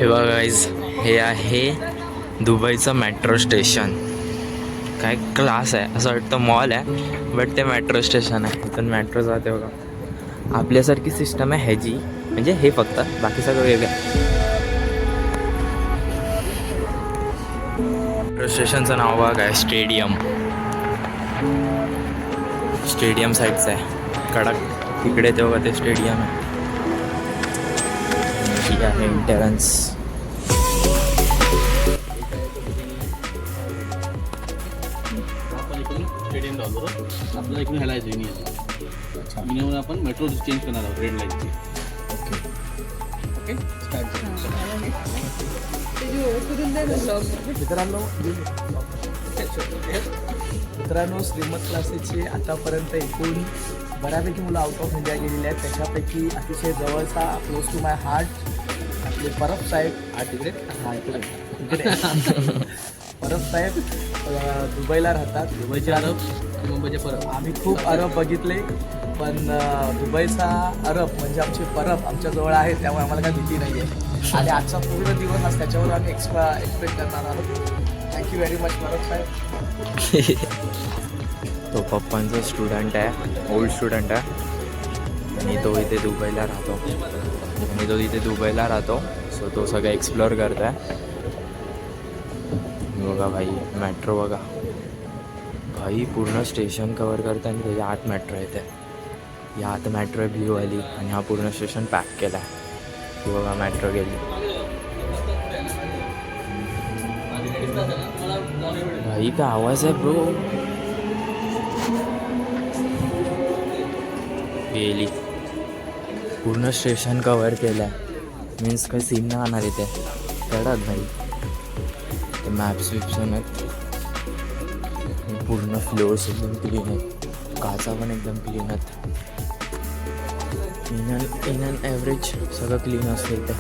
हे बघा गाईज, हे आहे दुबईचं मेट्रो स्टेशन. काय क्लास आहे, असं वाटतं मॉल आहे बट ते मेट्रो स्टेशन आहे. इथून मेट्रो जाते बघा. आपल्यासारखी सिस्टम आहे ह्याची, म्हणजे हे फक्त, बाकी सगळं वेगळं आहे. मेट्रो स्टेशनचं नाव बघा काय, स्टेडियम. स्टेडियम साईडचं आहे कडक, तिकडे तेव्हा ते स्टेडियम आहे. ही आहे एंट्रन्स. स्टेडियम लावलो आपल्याला इकडून ह्याला यायचं मिनिमम आपण मेट्रो चेंज करणार आहोत रेड लाईनची. ओके मित्रांनो श्रीमत क्लासेसचे आतापर्यंत एकूण बऱ्यापैकी मुलं आउट ऑफ इंडिया गेलेली आहेत. त्याच्यापैकी अतिशय जवळचा क्लोज टू माय हार्ट आपले परब साहेब तिकडे परब साहेब दुबईला राहतात. दुबईचे अरब मुंबईचे परब. आम्ही खूप अरब बघितले, पण दुबईचा अरब म्हणजे आमचे परब आमच्याजवळ आहे, त्यामुळे आम्हाला काही भीती नाही आहे. आणि आजचा पूर्ण दिवस आज त्याच्यावर आम्ही एक्सपेक्ट करणार आहोत. थँक्यू व्हेरी मच परब साहेब. तो पप्पांचा स्टुडंट आहे, ओल्ड स्टुडंट आहे, आणि तो इथे दुबईला राहतो. सो तो सगळं एक्सप्लोअर करत आहे. बघा भाई, मेट्रो बघा भाई, पूर्ण स्टेशन कवर करतं आणि त्याच्या आत मेट्रो येते. या आत मेट्रो आहे ब्ल्यू वाली, आणि हा पूर्ण स्टेशन पॅक केला आहे. बघा मेट्रो गेली भाई, का आवाज आहे ब्रो. गेली, पूर्ण स्टेशन कवर केलं आहे. मीन्स काही सीन नाही राहणार इथे. कळत भाई, ते मॅप्स विप्सन आहेत. पूर्ण फ्लोअर्स एकदम क्लीन आहेत, काचा पण एकदम क्लीन आहेत. इन अँड ॲव्हरेज सगळं क्लीन असतं इथे.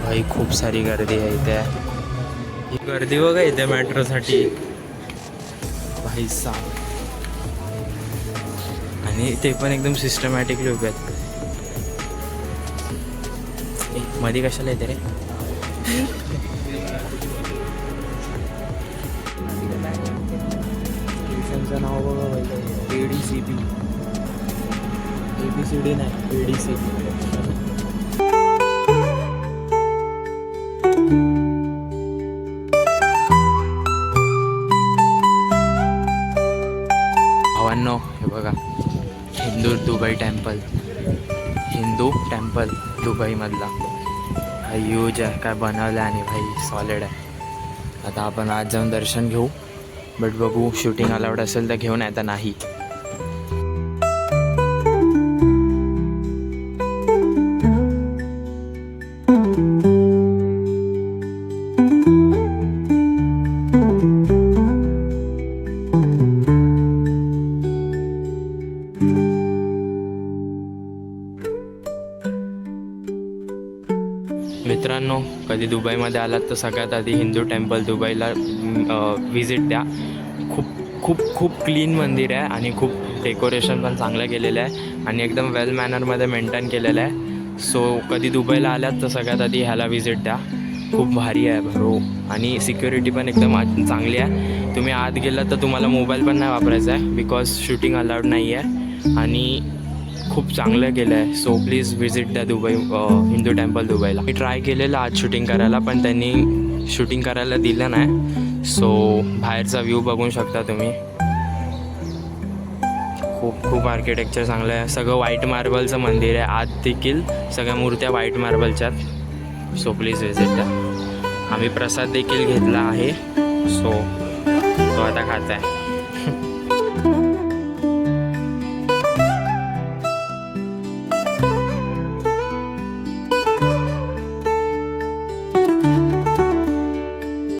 भाई खूप सारी गर्दी आहे इथे. ही गर्दी बघा इथे मेट्रोसाठी भाई साहब. आणि ते पण एकदम सिस्टमॅटिकली उभे आहेत. मध्ये कशाला येते रे. स्टेशनचं नाव बघा भाई, ADCB. ABCD नाही, ADCB. भावांनो, हे बघा हिंदू टेम्पल दुबईमधला. ह्यूज आहे, काय बनवलं आणि भाई सॉलिड आहे. आता आपण आज जाऊन दर्शन घेऊ, बट बघू शूटिंग अलाउड असेल तर घेऊन, आता नाही. मित्रांनो, कधी दुबईमध्ये आलात तर सगळ्यात आधी हिंदू टेम्पल दुबईला व्हिजिट द्या. खूप क्लीन मंदिर आहे आणि खूप डेकोरेशन पण चांगलं केलेलं आहे आणि एकदम वेल मॅनरमध्ये मेंटेन केलेलं आहे. सो कधी दुबईला आलात तर सगळ्यात आधी ह्याला व्हिजिट द्या. खूप भारी आहे ब्रो, आणि सिक्युरिटी पण एकदम चांगली आहे. तुम्ही आत गेलात तर तुम्हाला मोबाईल पण नाही वापरायचा आहे, बिकॉज शूटिंग अलाउड नाही आहे. आणि खूप चांगलं केलं आहे. सो प्लीज व्हिजिट द्या हिंदू टेम्पल दुबईला. मी ट्राय केलेलं आज शूटिंग करायला, पण त्यांनी शूटिंग करायला दिलं नाही. सो बाहेरचा व्ह्यू बघू शकता तुम्ही. खूप आर्किटेक्चर चांगलं आहे. सगळं व्हाईट मार्बलचं मंदिर आहे. आत देखील सगळ्या मूर्त्या व्हाईट मार्बलच्या. सो प्लीज व्हिजिट द्या. आम्ही प्रसाद देखील घेतला आहे, सो तो आता खात आहे.